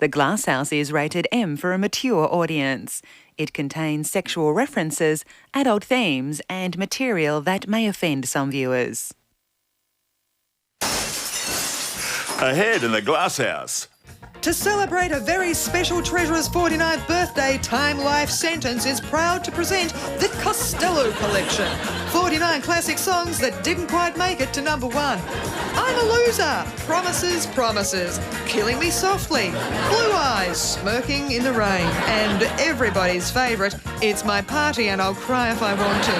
The Glasshouse is rated M for a mature audience. It contains sexual references, adult themes and material that may offend some viewers. Ahead in the Glasshouse. To celebrate a very special Treasurer's 49th birthday, Time Life Sentence is proud to present the Costello Collection. 49 classic songs that didn't quite make it to number 1. I'm a Loser, Promises, Promises, Killing Me Softly, Blue Eyes, Smirking in the Rain, and everybody's favourite, It's My Party and I'll Cry If I Want to.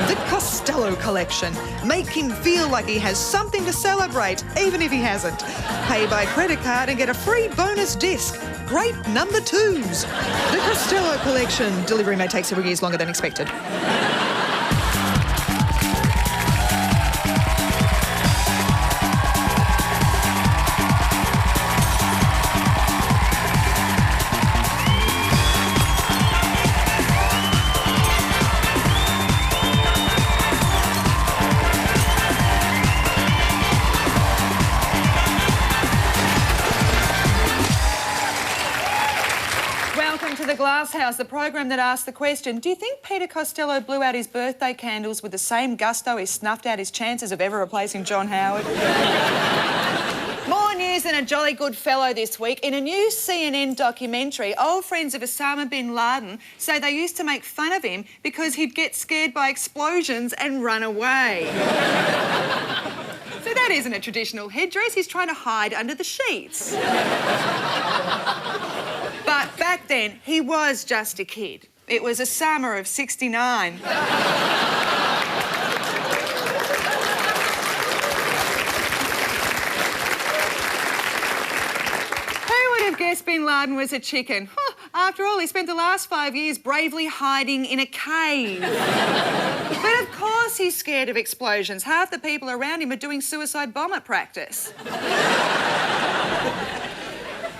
The Costello Collection. Make him feel like he has something to celebrate, even if he hasn't. Pay by credit card and get a free bonus disc. Great number 2s. The Costello Collection. Delivery may take several years longer than expected. The Glasshouse, the program that asks the question, do you think Peter Costello blew out his birthday candles with the same gusto he snuffed out his chances of ever replacing John Howard? More news than a jolly good fellow this week. In a new CNN documentary, old friends of Osama bin Laden say they used to make fun of him because he'd get scared by explosions and run away. So that isn't a traditional headdress. He's trying to hide under the sheets. But back then, he was just a kid. It was a summer of '69. Who would have guessed bin Laden was a chicken? Huh, after all, he spent the last 5 years bravely hiding in a cave. But of course he's scared of explosions. Half the people around him are doing suicide bomber practice.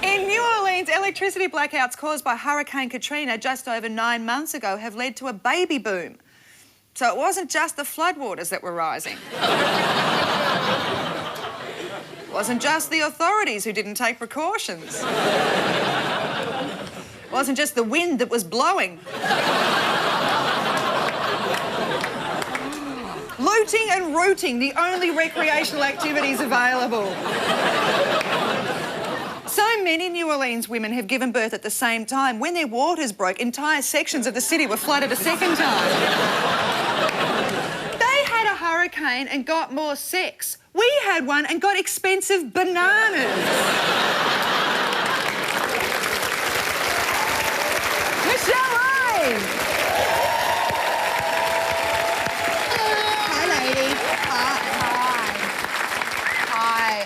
In New Orleans, electricity blackouts caused by Hurricane Katrina just over 9 months ago have led to a baby boom. So it wasn't just the floodwaters that were rising. It wasn't just the authorities who didn't take precautions. It wasn't just the wind that was blowing. Looting and rooting, the only recreational activities available. So many New Orleans women have given birth at the same time. When their waters broke, entire sections of the city were flooded a second time. They had a hurricane and got more sex. We had one and got expensive bananas. Meshel Laurie.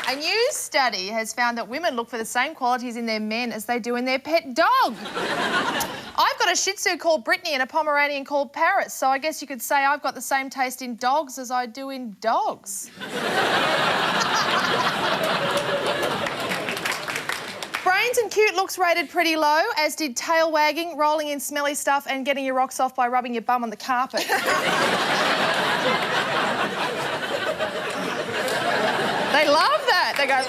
A new study has found that women look for the same qualities in their men as they do in their pet dog. I've got a Shih Tzu called Brittany and a Pomeranian called Paris, so I guess you could say I've got the same taste in dogs as I do in dogs. Brains and cute looks rated pretty low, as did tail wagging, rolling in smelly stuff and getting your rocks off by rubbing your bum on the carpet. They love that. They go...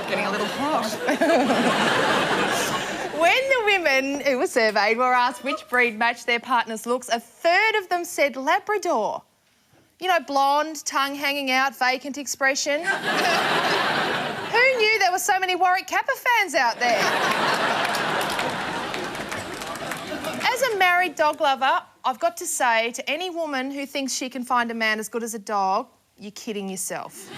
Getting a little hot. When the women who were surveyed were asked which breed matched their partner's looks, a third of them said Labrador. You know, blonde, tongue hanging out, vacant expression. Who knew there were so many Warwick Kappa fans out there? As a married dog lover, I've got to say to any woman who thinks she can find a man as good as a dog, you're kidding yourself.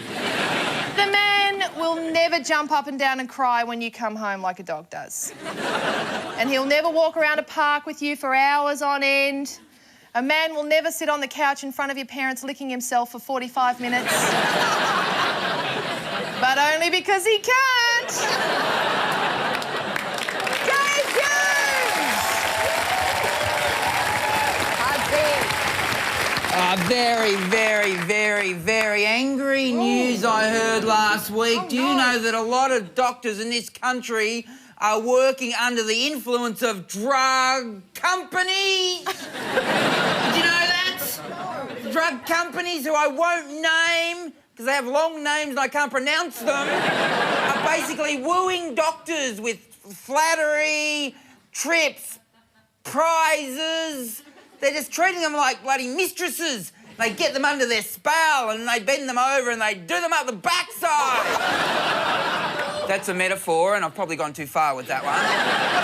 The man will never jump up and down and cry when you come home like a dog does. And he'll never walk around a park with you for hours on end. A man will never sit on the couch in front of your parents licking himself for 45 minutes. But only because he can't. Very, very, very, very angry news I heard last week. Do you know that a lot of doctors in this country are working under the influence of drug companies? Did you know that? Drug companies who I won't name because they have long names and I can't pronounce them, are basically wooing doctors with flattery, trips, prizes. They're just treating them like bloody mistresses. They get them under their spell and they bend them over and they do them up the backside. That's a metaphor, and I've probably gone too far with that one. What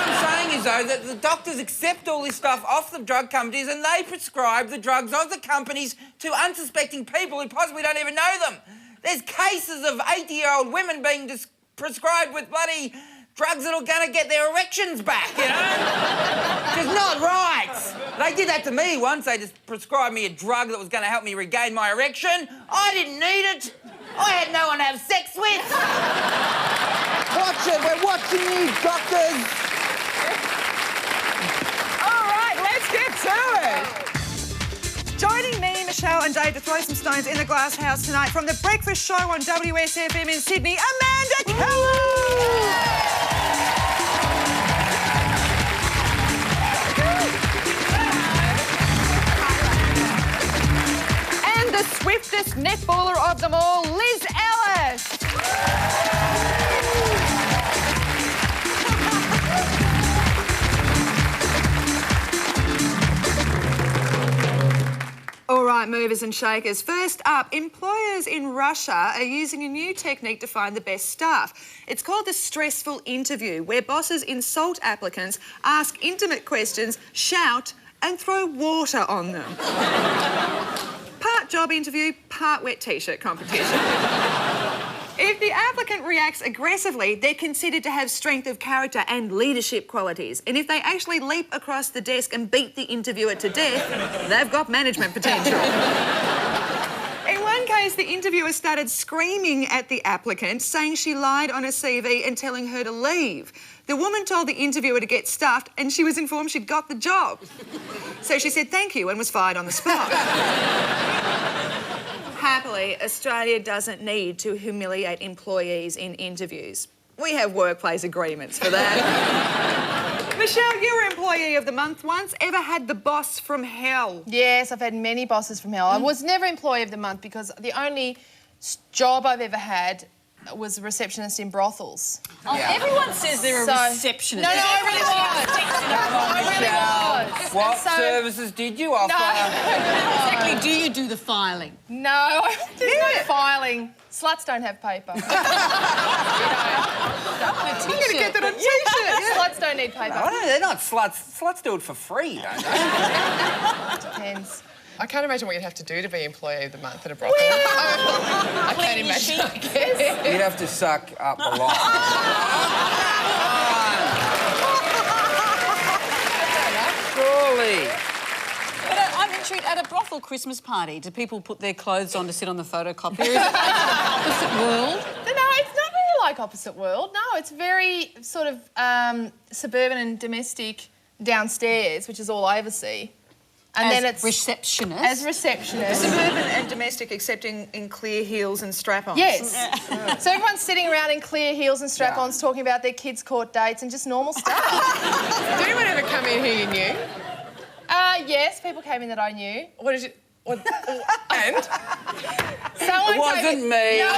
I'm saying is, though, that the doctors accept all this stuff off the drug companies and they prescribe the drugs of the companies to unsuspecting people who possibly don't even know them. There's cases of 80-year-old women being prescribed with bloody drugs that are going to get their erections back, you know? Which is not right. They did that to me once. They just prescribed me a drug that was going to help me regain my erection. I didn't need it. I had no one to have sex with. Watch it. We're watching you, doctors. All right, let's get to it. Joining me, Michelle and Dave, to throw some stones in the glass house tonight from the breakfast show on WSFM in Sydney, Amanda Keller! And the swiftest netballer of them all, Liz Ellis! All right, movers and shakers. First up, employers in Russia are using a new technique to find the best staff. It's called the stressful interview, where bosses insult applicants, ask intimate questions, shout and throw water on them. Part job interview, part wet T-shirt competition. If the applicant reacts aggressively, they're considered to have strength of character and leadership qualities. And if they actually leap across the desk and beat the interviewer to death, they've got management potential. In one case, the interviewer started screaming at the applicant, saying she lied on her CV and telling her to leave. The woman told the interviewer to get stuffed and she was informed she'd got the job. So she said thank you and was fired on the spot. Happily, Australia doesn't need to humiliate employees in interviews. We have workplace agreements for that. Michelle, you were Employee of the Month once. Ever had the boss from hell? Yes, I've had many bosses from hell. I was never Employee of the Month because the only job I've ever had was a receptionist in brothels. Oh, yeah. Everyone says they're a receptionist. No, I really was. What services did you offer? No. How exactly do you do the filing? No, there's no filing. Sluts don't have paper. I'm going to get that on T-shirt. Sluts don't need paper. No, they're not sluts. Sluts do it for free, don't they? Depends. I can't imagine what you'd have to do to be Employee of the Month at a brothel. I can't imagine, I guess. You'd have to suck up a lot. Surely. But I'm intrigued, at a brothel Christmas party, do people put their clothes on to sit on the photocopier? Is it like opposite world? No, it's not really like opposite world. No, it's very sort of suburban and domestic downstairs, which is all I ever see. And then it's receptionist. As receptionist. Suburban and domestic, except in clear heels and strap-ons. Yes. So everyone's sitting around in clear heels and strap-ons talking about their kids' court dates and just normal stuff. Did anyone ever come in who you knew? Yes, people came in that I knew. What did you... What, and? Someone It wasn't me. No,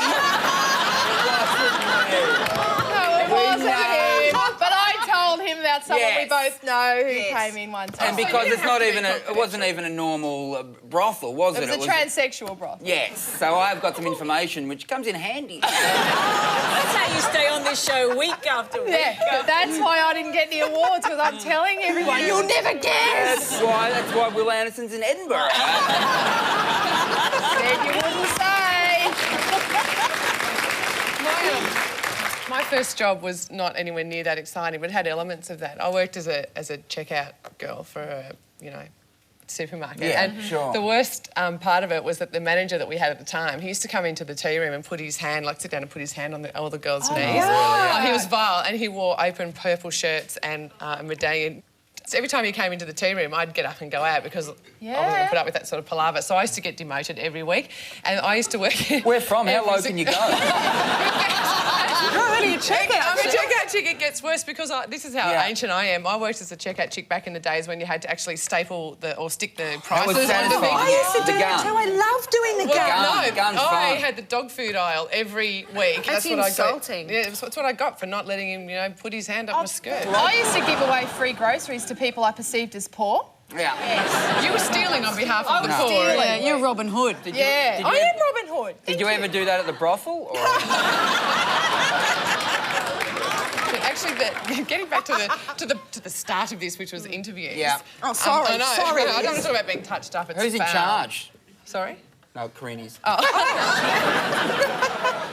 it wasn't him. But I told him about someone we Yes. both know who came in one time. And because it's not even it wasn't even a normal brothel, was it? It was a transsexual brothel. Yes, so I've got some information which comes in handy. That's how you stay on this show week after week. Yeah, that's why I didn't get any awards, because I'm telling everyone, you'll never guess. That's why Will Anderson's in Edinburgh. Said you wouldn't say. My first job was not anywhere near that exciting, but it had elements of that. I worked as a checkout girl for a, supermarket. Yeah, and sure. The worst part of it was that the manager that we had at the time, he used to come into the tea room and put his hand, sit down and put his hand on all the girls' knees. Really? He was vile, and he wore open purple shirts and a medallion So every time he came into the tea room, I'd get up and go out because I wasn't going to put up with that sort of palaver. So I used to get demoted every week, and I used to work... Where from? How low can you go? Oh, only a checkout. I'm a checkout chick. It gets worse because this is how ancient I am. I worked as a checkout chick back in the days when you had to actually staple or stick the prices on the thing. I used to do that too. I love doing the gun. No, I had the dog food aisle every week. That's what insulting. I got. Yeah, that's what I got for not letting him, put his hand up my skirt. I used to give away free groceries to people I perceived as poor. Yeah. Yes. You were stealing on behalf of the poor. Yeah, you're Robin Hood. I am Robin Hood. Did you ever do that at the brothel? Or... Actually, getting back to the start of this, which was interviews. Yeah. Oh, sorry. I know. Sorry. I don't want to talk about being touched up. It's Who's in foul. charge? Sorry? No, Corrine is. Oh.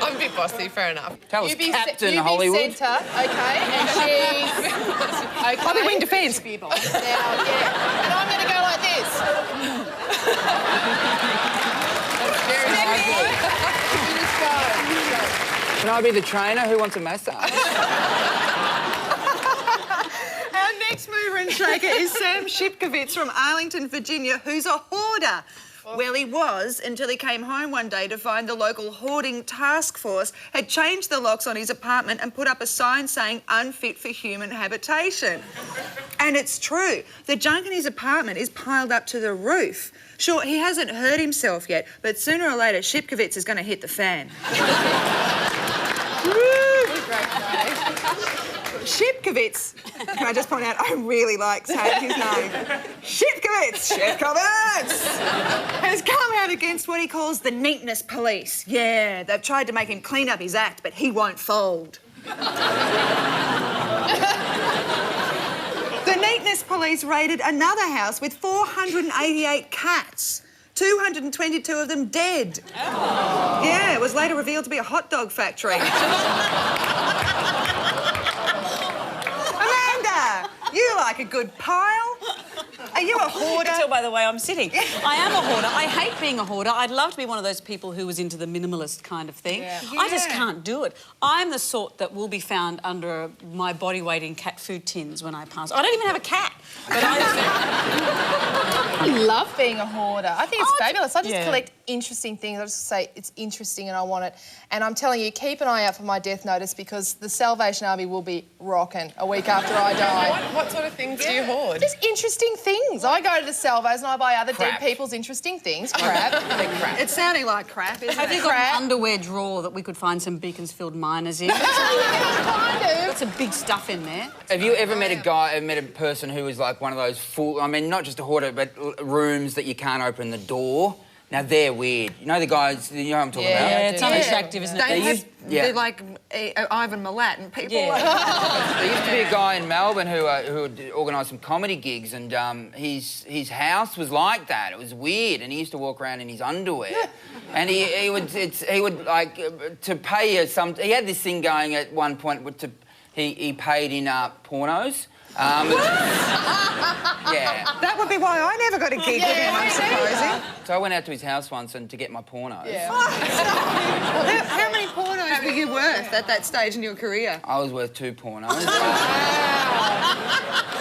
I'm a bit bossy, fair enough. Tell us, Captain Hollywood. Centre, okay, and she's... Okay. I'll be wing defence. Now, yeah. And I'm going to go like this. Can I be the trainer? Who wants a massage? Our next mover and shaker is Sam Shipkovitz from Arlington, Virginia, who's a hoarder. Well, he was until he came home one day to find the local hoarding task force had changed the locks on his apartment and put up a sign saying unfit for human habitation. And it's true. The junk in his apartment is piled up to the roof. Sure, he hasn't hurt himself yet, but sooner or later, Shipkovitz is going to hit the fan. Shipkovitz, can I just point out, I really like saying his name. Shipkovitz has come out against what he calls the neatness police. Yeah, they've tried to make him clean up his act, but he won't fold. The neatness police raided another house with 488 cats. 222 of them dead. Oh. Yeah, it was later revealed to be a hot dog factory. Amanda, you like a good pile. Are you a hoarder? You can tell by the way I'm sitting. I am a hoarder. I hate being a hoarder. I'd love to be one of those people who was into the minimalist kind of thing. Yeah. I just can't do it. I'm the sort that will be found under my body weight in cat food tins when I pass. I don't even have a cat. But I love being a hoarder. I think it's fabulous. I just collect interesting things. I just say it's interesting and I want it. And I'm telling you, keep an eye out for my death notice because the Salvation Army will be rocking a week after I die. What sort of things do you hoard? Just interesting things. I go to the Salvos and I buy other dead people's interesting things. Crap. It's sounding like crap, isn't it? Have you got an underwear drawer that we could find some Beaconsfield miners in? Kind of. Got some big stuff in there. Have you ever met a person who was like one of those full, I mean, not just a hoarder, but rooms that you can't open the door? Now, they're weird. You know the guys, you know what I'm talking about? Yeah, it's unattractive, isn't it? They're like Ivan Milat and people like There used to be a guy in Melbourne who organised some comedy gigs and his house was like that. It was weird and he used to walk around in his underwear. And he would like, to pay some... He had this thing going at one point, he paid in pornos. Yeah. That would be why I never got a gig with him, I'm supposing. So I went out to his house once and to get my pornos. Yeah. How many pornos were you worth at that stage in your career? I was worth 2 pornos.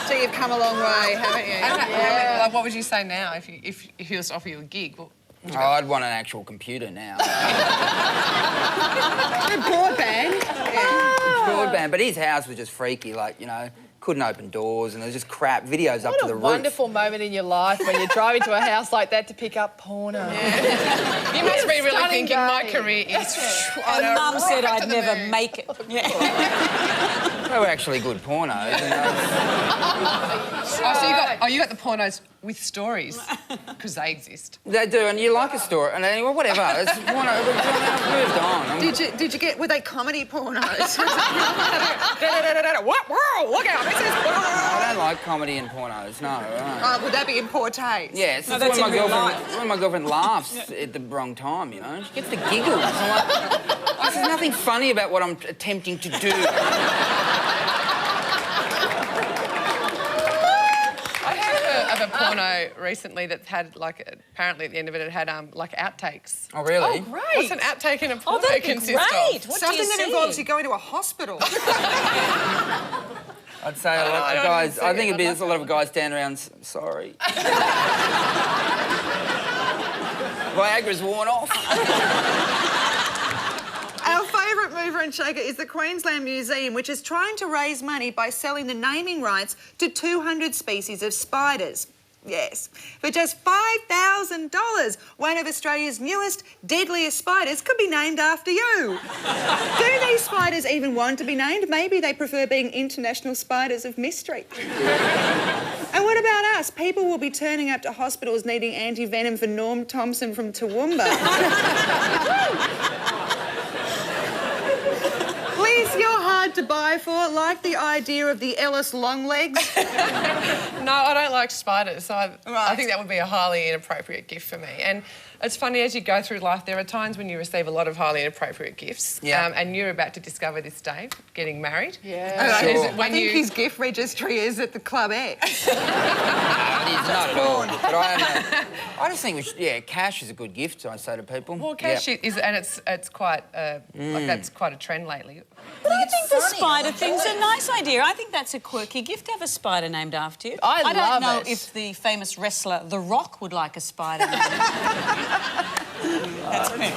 So you've come a long way, haven't you? Like, what would you say now if he was to offer you a gig? I'd want an actual computer now. Broadband. Broadband, but his house was just freaky, like, you know, couldn't open doors and there was just crap videos up to the roof. What a wonderful moment in your life when you drive into a house like that to pick up porno. Yeah. You must be really thinking my career is... And Mum said I'd never make it. Yeah. They were actually good pornos. So you got the pornos with stories because they exist. They do, and you like a story, and anyway, whatever. It's porno. I've moved on. Did you get? Were they comedy pornos? What? Whoa! Look out! This is. I don't like comedy and pornos. No. Would that be in poor taste? Yes. No, that's when my girlfriend laughs at the wrong time. You know, she gets the giggles. I'm like, there's nothing funny about what I'm attempting to do. Of a porno recently that's had, like, apparently at the end of it had like outtakes. Oh, really? Oh, great. What's an outtake in a porno that'd be consist great. of? What Something do you that see? involves you going to a hospital. I'd say a lot of guys... I think it'd be a lot of guys standing around... Sorry. Viagra's worn off. Our favourite mover and shaker is the Queensland Museum, which is trying to raise money by selling the naming rights to 200 species of spiders. Yes, for just $5,000, one of Australia's newest, deadliest spiders could be named after you. Do these spiders even want to be named? Maybe they prefer being international spiders of mystery. And what about us? People will be turning up to hospitals needing anti-venom for Norm Thompson from Toowoomba. Liz, you're hard to buy for. Like the idea of the Ellis long legs? No, I don't like spiders, so I think that would be a highly inappropriate gift for me. And it's funny, as you go through life, there are times when you receive a lot of highly inappropriate gifts. Yeah. And you're about to discover this, Dave, getting married. Yeah. Sure. I think his gift registry is at the Club X. No, it is not at all. But I just think we should, cash is a good gift, I say to people. Well, cash is, and it's quite, like that's quite a trend lately. But I think the spider thing's a nice idea. I think that's a quirky gift to have a spider named after you. I don't love know it. if the famous wrestler The Rock would like a spider named That's me.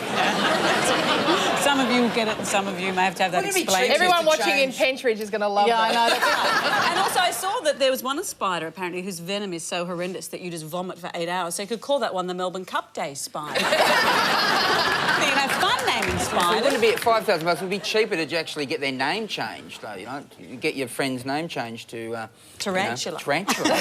Some of you will get it and some of you may have to have that Wouldn't it be explained. cheap? Everyone to watching in change. Pentridge is going to love Yeah, I that. know. And also I saw that there was one spider, apparently, whose venom is so horrendous that you just vomit for 8 hours. So you could call that one the Melbourne Cup Day spider. You can have fun naming It spiders. wouldn't be at $5,000. It would be cheaper to actually get their name changed, though. You know, you get your friend's name changed to Tarantula. Tarantula. Or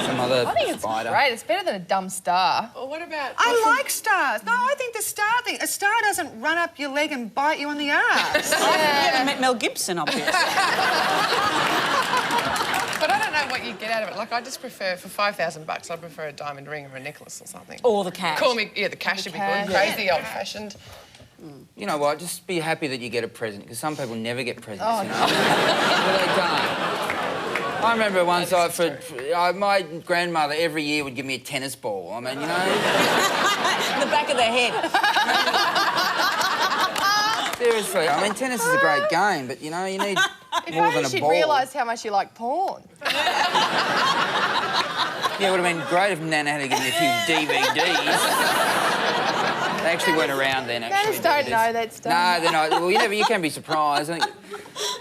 some other I think it's spider. great. It's better than a dumb star. Well, what about... I like stars. No, I think the star thing... A star doesn't run up your leg and bite you on the arse. You haven't met Mel Gibson, obviously. But I don't know what you get out of it. Like, I just prefer, for $5,000, I prefer a diamond ring or a necklace or something. Or the cash. Call me... Yeah, the cash would be good. Crazy old-fashioned. You know what? Just be happy that you get a present, because some people never get presents, you know? Well, they don't. I remember once my grandmother every year would give me a tennis ball. I mean, you know... The back of the head. Seriously, I mean, tennis is a great game, but, you know, you need more than a she'd ball. realise how much you like porn. Yeah, it would have been great if Nana had given me a few DVDs. They actually weren't around then, actually. Nanas don't know that stuff. No, they're not. Well, you can be surprised. I think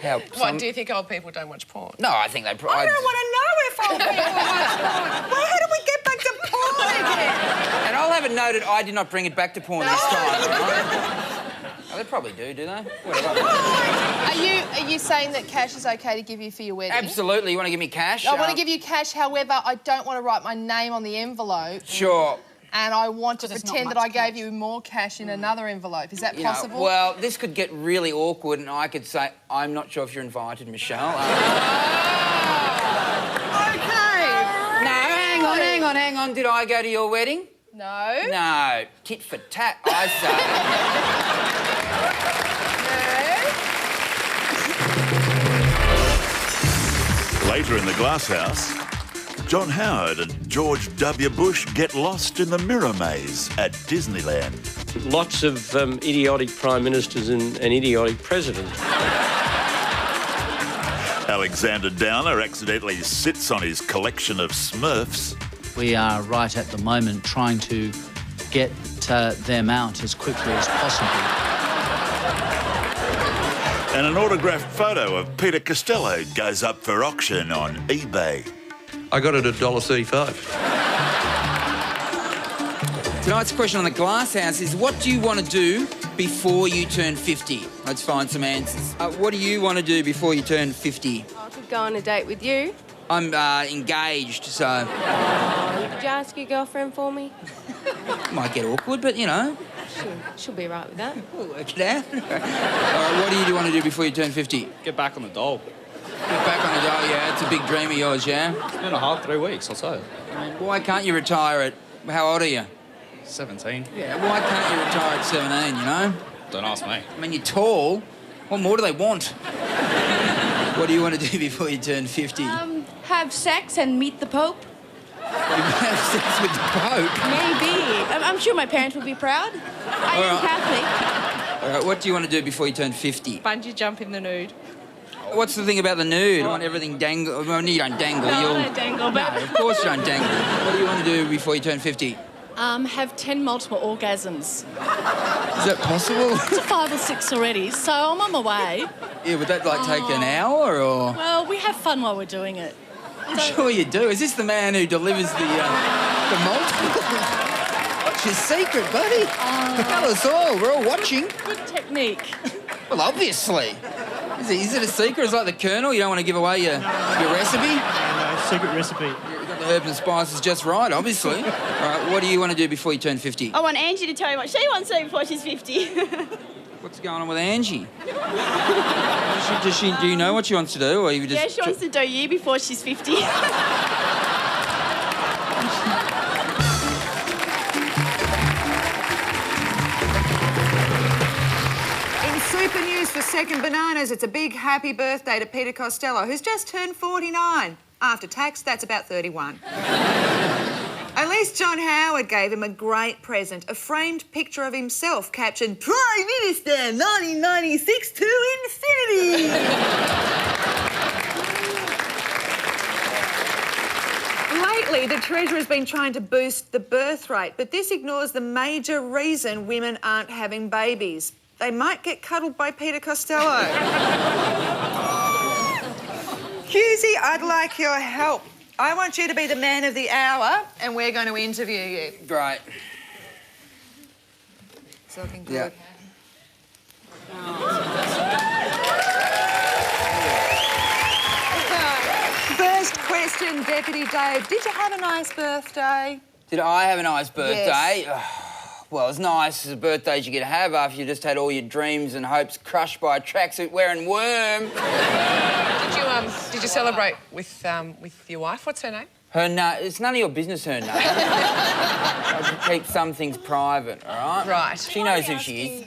how What, do you think old people don't watch porn? No, I think they... I don't want to know if old people watch porn. Well, how do we get back to porn again? And I'll have it noted, I did not bring it back to porn this time, all right? Oh, they probably do they? Whatever. Are you saying that cash is okay to give you for your wedding? Absolutely. You want to give me cash? I want to give you cash, however, I don't want to write my name on the envelope. Sure. And I want to Because there's pretend not that I much gave cash. you more cash in another envelope. Is that You know, possible? well, this could get really awkward and I could say, I'm not sure if you're invited, Meshel. OK. No, hang on. Did I go to your wedding? No. No. Tit for tat, I say. Later in the glass house, John Howard and George W. Bush get lost in the mirror maze at Disneyland. Lots of idiotic prime ministers and an idiotic president. Alexander Downer accidentally sits on his collection of Smurfs. We are right at the moment trying to get them out as quickly as possible. And an autographed photo of Peter Costello goes up for auction on eBay. I got it at $1.35. Tonight's question on the glass house is, what do you want to do before you turn 50? Let's find some answers. What do you want to do before you turn 50? I could go on a date with you. I'm engaged, so... Did you ask your girlfriend for me? Might get awkward, but, you know... She'll be right with that. We'll work it out. All right, what do you want to do before you turn 50? Get back on the dole. Get back on the dole, yeah. It's a big dream of yours, yeah? It's been a hard 3 weeks or so. Why can't you retire at... How old are you? 17. Yeah, why can't you retire at 17, you know? Don't ask me. I mean, you're tall. What more do they want? What do you want to do before you turn 50? Have sex and meet the Pope? Have sex with the Pope? Maybe. I'm sure my parents would be proud. I am Catholic. All right, what do you want to do before you turn 50? Bungee jump in the nude. What's the thing about the nude? I want everything dangle. Well, you don't dangle. No, I don't dangle, but... No, of course you don't dangle. What do you want to do before you turn 50? Have 10 multiple orgasms. Is that possible? To 5 or 6 already, so I'm on my way. Yeah, would that, like, take an hour, or...? Well, we have fun while we're doing it. I'm sure you do. Is this the man who delivers the multiple? What's your secret, buddy? Tell us all. We're all watching. Good technique. Well, obviously. Is it a secret? It's like the Colonel. You don't want to give away your recipe? No, secret recipe. You got the herbs and spices just right, obviously. All right, what do you want to do before you turn 50? I want Angie to tell me what she wants to do before she's 50. What's going on with Angie? Do you know what she wants to do, or you just... Yeah, she wants to do you before she's 50. Super news for Second Bananas. It's a big happy birthday to Peter Costello, who's just turned 49. After tax, that's about 31. At least John Howard gave him a great present, a framed picture of himself captioned Prime Minister 1996 to infinity. Lately, the Treasurer's been trying to boost the birth rate, but this ignores the major reason women aren't having babies. They might get cuddled by Peter Costello. Husey, I'd like your help. I want you to be the man of the hour, and we're going to interview you. Great. It's looking good. Yeah. First question, Deputy Dave. Did you have a nice birthday? Did I have a nice birthday? Yes. Well, as nice as a birthday as you get to have after you just had all your dreams and hopes crushed by a tracksuit-wearing worm. Did you celebrate with your wife? What's her name? Her name... It's none of your business, her name. I just keep some things private, all right? Right. She knows who she is.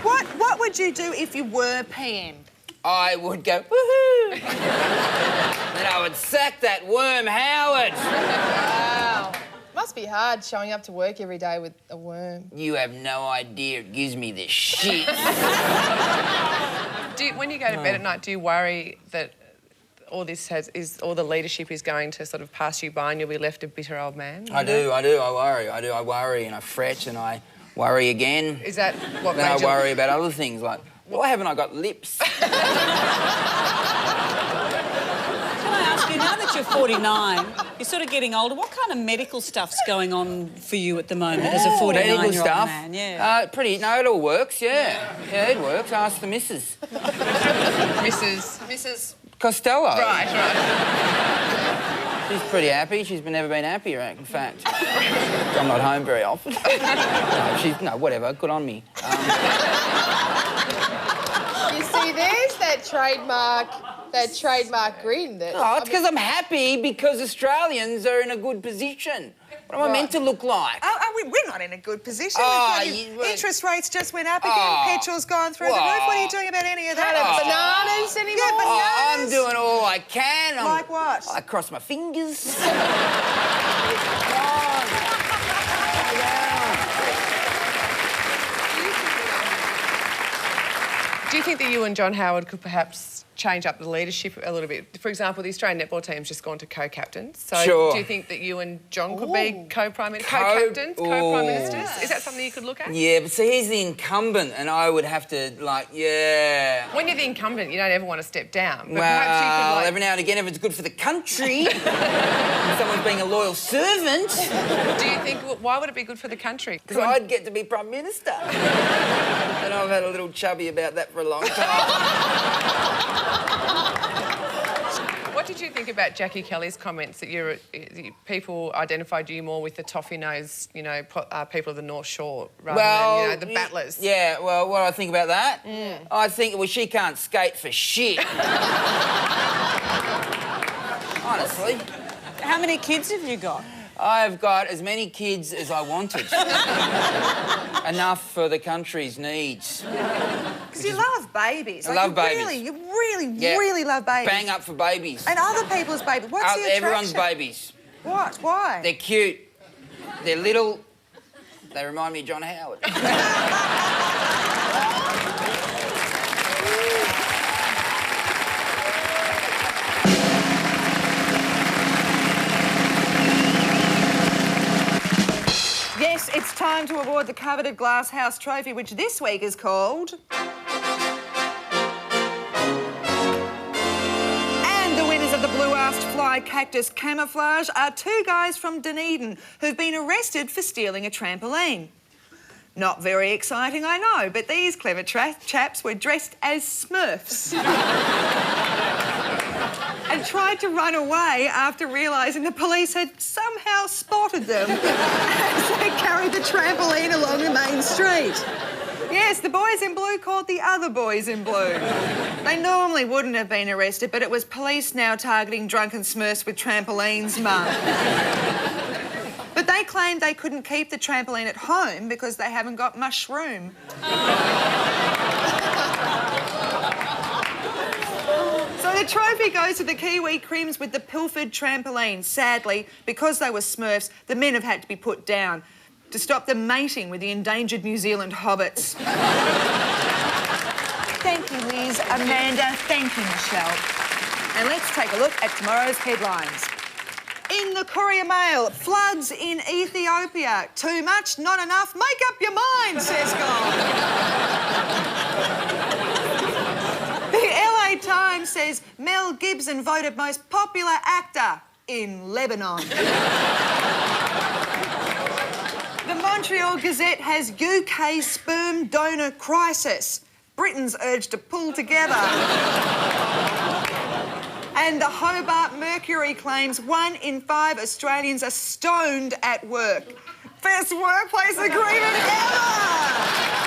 What would you do if you were PM? I would go, woohoo! Then I would sack that worm, Howard. Wow. Must be hard showing up to work every day with a worm. You have no idea. It gives me the shit. When you go to bed at night, do you worry that all this all the leadership is going to sort of pass you by and you'll be left a bitter old man? I do. I worry and I fret and I worry again. Is that what Then I worry about other things like, why haven't I got lips? Can I ask you, now that you're 49, you're sort of getting older, what kind of medical stuff's going on for you at the moment as a 49-year-old medical stuff? man? Yeah. No, it all works, yeah. Yeah, it works. Ask the missus. Mrs. Costello. Right. She's pretty happy. She's never been happier, in fact. I'm not home very often. No, whatever. Good on me. You see, there's that trademark grin. It's because I'm happy because Australians are in a good position. What am I meant to look like? We're not in a good position. Interest rates just went up again. Petrol's gone through the roof. What are you doing about any of that? Bananas anymore? Yeah, bananas. I'm doing all I can. Like what? I cross my fingers. Do you think that you and John Howard could perhaps change up the leadership a little bit? For example, the Australian netball team's just gone to co-captains. So sure. Do you think that you and John could be co-prime ministers? Co-captains, co-prime ministers? Is that something you could look at? Yeah, but see, he's the incumbent and I would have to, When you're the incumbent, you don't ever want to step down. But well, perhaps you could, every now and again, if it's good for the country, and someone's being a loyal servant... Do you think... Why would it be good for the country? Because I'd get to be Prime Minister. And I've had a little chubby about that for a long time. What did you think about Jackie Kelly's comments that people identified you more with the toffee-nosed, people of the North Shore rather than, the battlers? Yeah, well, what do I think about that? I think, she can't skate for shit. Honestly. How many kids have you got? I've got as many kids as I wanted. Enough for the country's needs. Because you love babies. I love babies. You really love babies. Bang up for babies. And other people's babies. What's the attraction? Everyone's babies. What? Why? They're cute. They're little. They remind me of John Howard. Yes, it's time to award the coveted Glass House Trophy, which this week is called... And the winners of the Blue-Asked Fly Cactus Camouflage are two guys from Dunedin who've been arrested for stealing a trampoline. Not very exciting, I know, but these clever chaps were dressed as Smurfs. And tried to run away after realising the police had somehow spotted them as they carried the trampoline along the main street. Yes, the boys in blue caught the other boys in blue. They normally wouldn't have been arrested, but it was police now targeting drunken Smurfs with trampolines, Mum. But they claimed they couldn't keep the trampoline at home because they haven't got mushroom. So the trophy goes to the Kiwi Crims with the pilfered trampoline. Sadly, because they were Smurfs, the men have had to be put down to stop them mating with the endangered New Zealand hobbits. Thank you, Liz. Amanda, thank you, Michelle. And let's take a look at tomorrow's headlines. In the Courier Mail, floods in Ethiopia. Too much, not enough. Make up your mind, says God. The LA Times says Mel Gibson voted most popular actor in Lebanon. The Montreal Gazette has UK sperm donor crisis. Britain's urged to pull together. And the Hobart Mercury claims 1 in 5 Australians are stoned at work. Best workplace agreement ever!